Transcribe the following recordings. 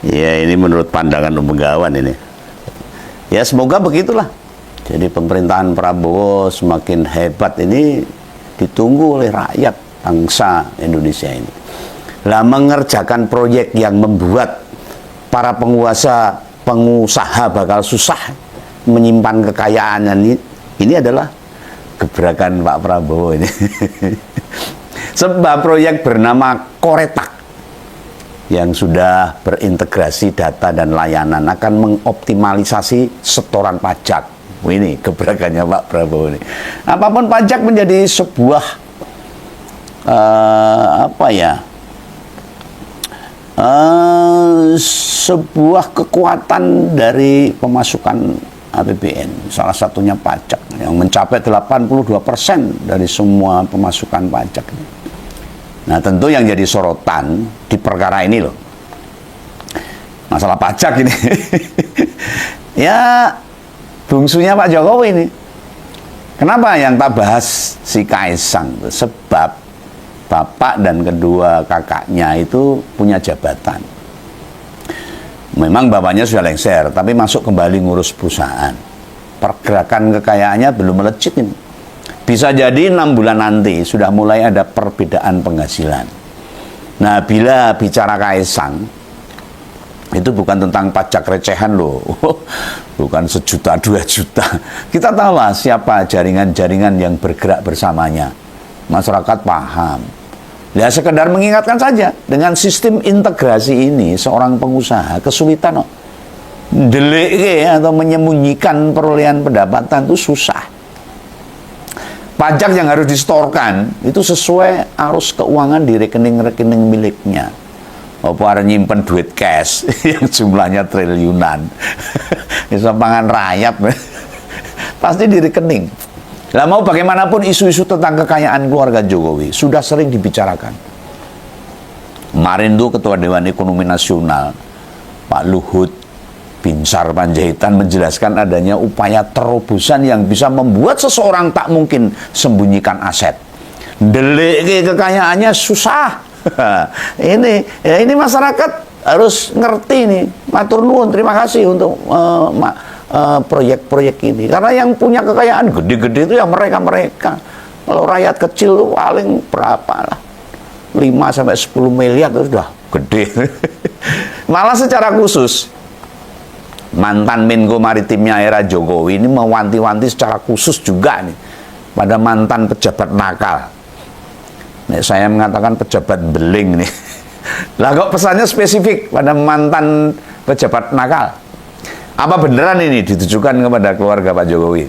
Ya, ini menurut pandangan Begawan ini. Ya, semoga begitulah. Jadi pemerintahan Prabowo semakin hebat ini ditunggu oleh rakyat bangsa Indonesia ini. Lah, mengerjakan proyek yang membuat para pengusaha bakal susah menyimpan kekayaannya ini adalah gebrakan Pak Prabowo ini. Sebab proyek bernama Koretak yang sudah berintegrasi data dan layanan akan mengoptimalisasi setoran pajak. Ini gebrakannya Pak Prabowo ini. Apapun pajak menjadi sebuah sebuah kekuatan dari pemasukan APBN. Salah satunya pajak yang mencapai 82% dari semua pemasukan pajak. Nah, tentu yang jadi sorotan di perkara ini loh, masalah pajak ini. Ya, bungsunya Pak Jokowi ini. Kenapa yang tak bahas si Kaisang? Sebab bapak dan kedua kakaknya itu punya jabatan. Memang bapaknya sudah lengser, tapi masuk kembali ngurus perusahaan. Pergerakan kekayaannya belum melejit ini. Bisa jadi 6 bulan nanti sudah mulai ada perbedaan penghasilan. Nah, bila bicara Kaisang, itu bukan tentang pajak recehan loh. Bukan 1 juta, 2 juta. Kita tahulah siapa jaringan-jaringan yang bergerak bersamanya. Masyarakat paham. Ya, sekedar mengingatkan saja, dengan sistem integrasi ini, seorang pengusaha kesulitan delik atau menyembunyikan perolehan pendapatan itu susah. Pajak yang harus disetorkan itu sesuai arus keuangan di rekening-rekening miliknya. Apa ada nyimpen duit cash yang jumlahnya triliunan. Bisa pangan rayap. Pasti di rekening. Lah, mau bagaimanapun isu-isu tentang kekayaan keluarga Jokowi sudah sering dibicarakan. Kemarin tuh Ketua Dewan Ekonomi Nasional Pak Luhut Binsar Panjaitan menjelaskan adanya upaya terobosan yang bisa membuat seseorang tak mungkin sembunyikan aset. Delik kekayaannya susah. Ini masyarakat harus ngerti nih. Matur nuwun, terima kasih untuk proyek-proyek ini. Karena yang punya kekayaan gede-gede itu ya mereka-mereka. Kalau rakyat kecil itu paling berapa lah? 5 sampai 10 miliar itu sudah gede. Malah secara khusus mantan Menko Maritimnya era Jokowi ini mewanti-wanti secara khusus juga nih pada mantan pejabat nakal. Nih, saya mengatakan pejabat beling nih. Lah, kok pesannya spesifik pada mantan pejabat nakal? Apa beneran ini ditujukan kepada keluarga Pak Jokowi?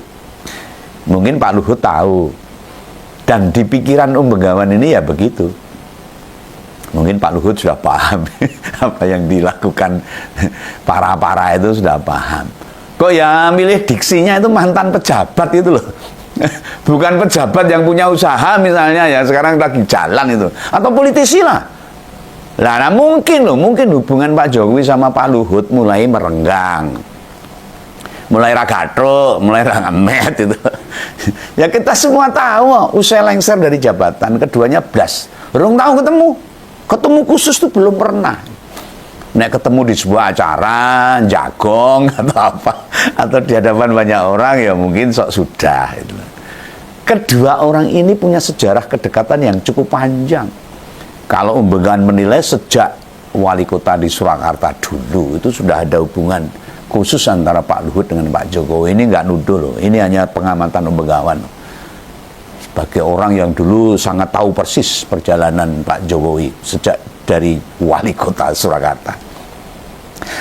Mungkin Pak Luhut tahu. Dan di pikiran Begawan ini ya begitu. Mungkin Pak Luhut sudah paham apa yang dilakukan para itu sudah paham. Kok ya milih diksinya itu mantan pejabat itu loh. Bukan pejabat yang punya usaha misalnya ya sekarang lagi jalan itu. Atau politisi lah. Nah, mungkin hubungan Pak Jokowi sama Pak Luhut mulai merenggang. Mulai ragatruk, mulai rangamet itu. Ya kita semua tahu, usai lengser dari jabatan, keduanya blas. Belum tahu ketemu khusus tuh belum pernah. Nek ketemu di sebuah acara, jagong atau apa, atau di hadapan banyak orang ya mungkin sok sudah. Gitu. Kedua orang ini punya sejarah kedekatan yang cukup panjang. Kalau Begawan menilai sejak wali kota di Surakarta dulu itu sudah ada hubungan khusus antara Pak Luhut dengan Pak Jokowi. Ini nggak nuduh loh, ini hanya pengamatan Begawan. Sebagai orang yang dulu sangat tahu persis perjalanan Pak Jokowi sejak dari wali kota Surakarta.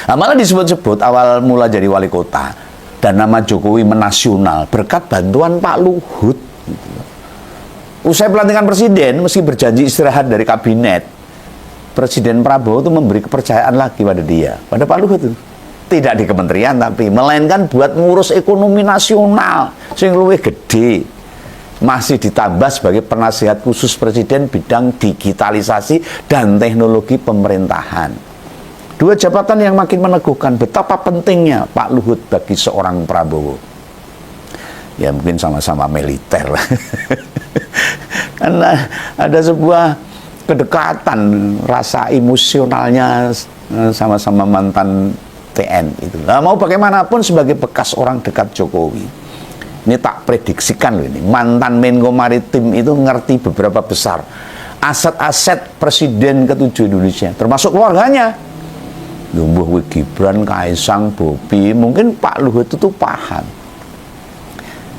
Nah, malah disebut-sebut awal mula jadi wali kota dan nama Jokowi menasional berkat bantuan Pak Luhut. Usai pelantikan presiden, meski berjanji istirahat dari kabinet, Presiden Prabowo itu memberi kepercayaan lagi pada dia, pada Pak Luhut itu. Tidak di kementerian tapi, melainkan buat ngurus ekonomi nasional, sing luwih gede. Masih ditambah sebagai penasihat khusus presiden bidang digitalisasi dan teknologi pemerintahan. Dua jabatan yang makin meneguhkan betapa pentingnya Pak Luhut bagi seorang Prabowo. Ya mungkin sama-sama militer. Karena ada sebuah kedekatan, rasa emosionalnya sama-sama mantan TN itu. Nah, mau bagaimanapun sebagai bekas orang dekat Jokowi, ini tak prediksikan loh ini, mantan Menko Maritim itu ngerti beberapa besar aset-aset Presiden ke-7 Indonesia, termasuk keluarganya. Lumbuh Gibran, Kaisang, Bobi, mungkin Pak Luhut itu paham.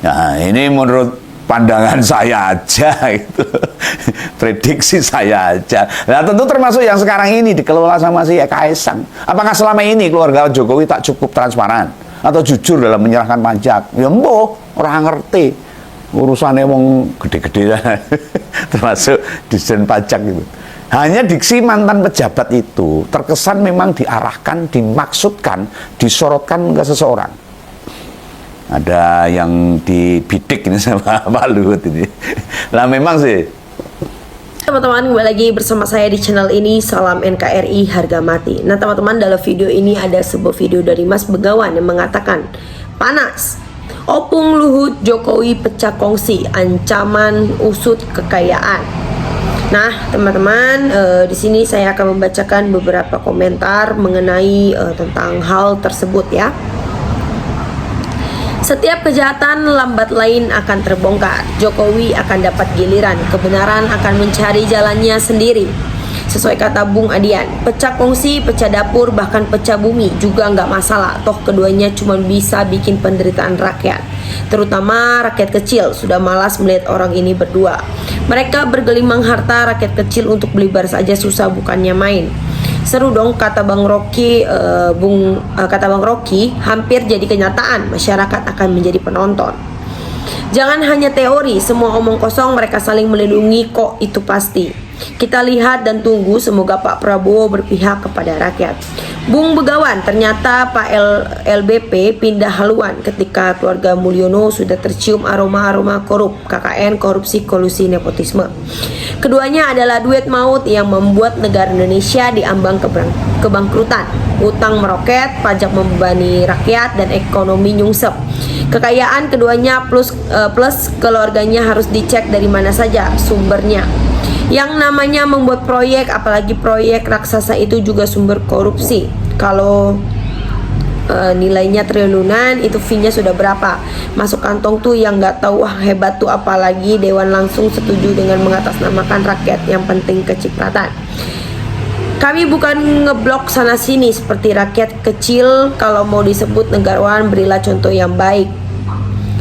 Nah, ini menurut pandangan saya aja itu, prediksi saya aja. Nah, tentu termasuk yang sekarang ini dikelola sama si Kaisang. Apakah selama ini keluarga Jokowi tak cukup transparan atau jujur dalam menyerahkan pajak? Ya mboh, orang ngerti urusannya wong gede-gede termasuk Dirjen Pajak itu. Hanya diksi mantan pejabat itu terkesan memang diarahkan, dimaksudkan, disorotkan ke seseorang. Ada yang dibidik ini sama Pak Luhut ini. Lah memang sih. Teman-teman, kembali lagi bersama saya di channel ini. Salam NKRI harga mati. Nah teman-teman, dalam video ini ada sebuah video dari Mas Begawan yang mengatakan, panas, Opung Luhut Jokowi pecah kongsi, ancaman usut kekayaan. Nah teman-teman, di sini saya akan membacakan beberapa komentar mengenai tentang hal tersebut ya. Setiap kejahatan lambat lain akan terbongkar. Jokowi akan dapat giliran. Kebenaran akan mencari jalannya sendiri. Sesuai kata Bung Adian, pecah kongsi, pecah dapur, bahkan pecah bumi juga nggak masalah. Toh keduanya cuma bisa bikin penderitaan rakyat. Terutama rakyat kecil sudah malas melihat orang ini berdua. Mereka bergelimang harta, rakyat kecil untuk beli bar saja susah, bukannya main. Seru dong, kata Bang Rocky. Kata Bang Rocky, hampir jadi kenyataan. Masyarakat akan menjadi penonton. Jangan hanya teori, semua omong kosong, mereka saling melindungi kok, itu pasti. Kita lihat dan tunggu, semoga Pak Prabowo berpihak kepada rakyat. Bung Begawan, ternyata Pak LBP pindah haluan ketika keluarga Mulyono sudah tercium aroma-aroma korup, KKN, korupsi, kolusi, nepotisme. Keduanya adalah duet maut yang membuat negara Indonesia diambang kebangkrutan. Utang meroket, pajak membebani rakyat, dan ekonomi nyungsep. Kekayaan keduanya plus keluarganya harus dicek dari mana saja sumbernya. Yang namanya membuat proyek, apalagi proyek raksasa, itu juga sumber korupsi. Kalau nilainya triliunan, itu fee-nya sudah berapa? Masuk kantong tuh yang nggak tahu. Wah, hebat tuh, apalagi Dewan langsung setuju dengan mengatasnamakan rakyat, yang penting kecipratan. Kami bukan ngeblok sana sini seperti rakyat kecil. Kalau mau disebut negarawan, berilah contoh yang baik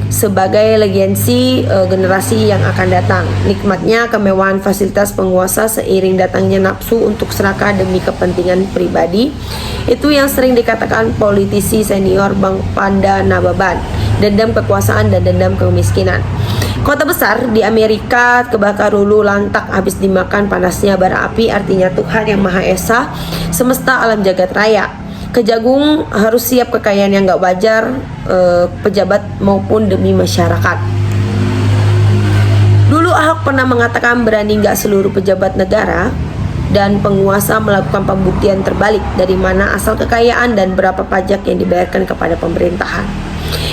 sebagai legacy generasi yang akan datang. Nikmatnya kemewahan fasilitas penguasa seiring datangnya nafsu untuk serakah demi kepentingan pribadi. Itu yang sering dikatakan politisi senior Bang Panda Nababan, dendam kekuasaan dan dendam kemiskinan. Kota besar di Amerika kebakar lulu lantak habis dimakan panasnya bara api, artinya Tuhan yang Maha Esa, semesta alam jagat raya. Kejagung harus siap kekayaan yang gak wajar, pejabat maupun demi masyarakat. Dulu Ahok pernah mengatakan berani gak seluruh pejabat negara dan penguasa melakukan pembuktian terbalik dari mana asal kekayaan dan berapa pajak yang dibayarkan kepada pemerintahan.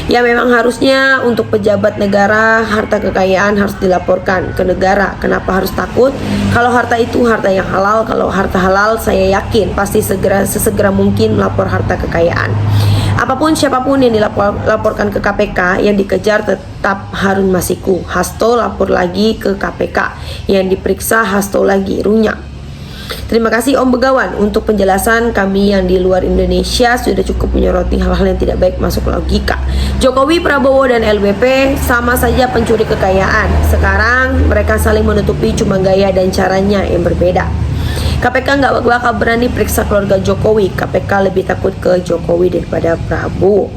Ya memang harusnya untuk pejabat negara harta kekayaan harus dilaporkan ke negara. Kenapa harus takut? Kalau harta itu harta yang halal, kalau harta halal saya yakin pasti sesegera mungkin melapor harta kekayaan. Apapun siapapun yang dilaporkan ke KPK, yang dikejar tetap Harun Masiku. Hasto lapor lagi ke KPK, yang diperiksa Hasto lagi, runyam. Terima kasih Om Begawan untuk penjelasan. Kami yang di luar Indonesia sudah cukup menyoroti hal-hal yang tidak baik masuk logika. Jokowi, Prabowo, dan LBP sama saja pencuri kekayaan. Sekarang mereka saling menutupi, cuma gaya dan caranya yang berbeda. KPK nggak bakal berani periksa keluarga Jokowi. KPK lebih takut ke Jokowi daripada Prabowo.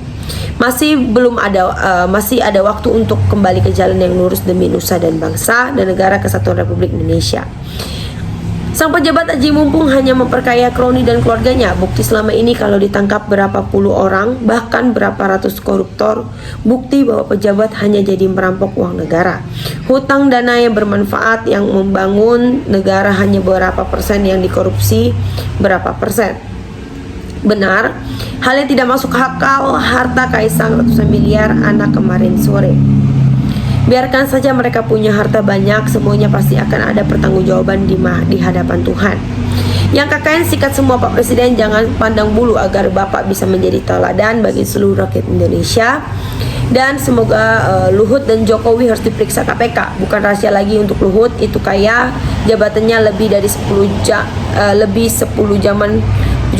Masih ada waktu untuk kembali ke jalan yang lurus demi nusa dan bangsa dan negara kesatuan Republik Indonesia. Sang pejabat aji mumpung hanya memperkaya kroni dan keluarganya. Bukti selama ini kalau ditangkap berapa puluh orang, bahkan berapa ratus koruptor. Bukti bahwa pejabat hanya jadi merampok uang negara. Hutang dana yang bermanfaat yang membangun negara hanya berapa persen yang dikorupsi, berapa persen. Benar, hal yang tidak masuk akal, harta Kaisang ratusan miliar anak kemarin sore. Biarkan saja mereka punya harta banyak, semuanya pasti akan ada pertanggungjawaban di hadapan Tuhan. Yang KKN sikat semua Pak Presiden, jangan pandang bulu agar Bapak bisa menjadi teladan bagi seluruh rakyat Indonesia. Dan semoga Luhut dan Jokowi harus diperiksa KPK. Bukan rahasia lagi untuk Luhut, itu kaya jabatannya lebih dari 10 zaman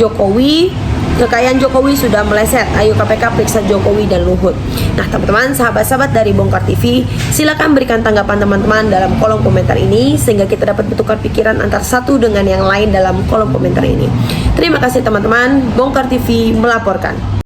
Jokowi. Kekayaan Jokowi sudah meleset. Ayo KPK periksa Jokowi dan Luhut. Nah teman-teman, sahabat-sahabat dari Bongkar TV, silakan berikan tanggapan teman-teman dalam kolom komentar ini, sehingga kita dapat bertukar pikiran antar satu dengan yang lain dalam kolom komentar ini. Terima kasih teman-teman. Bongkar TV melaporkan.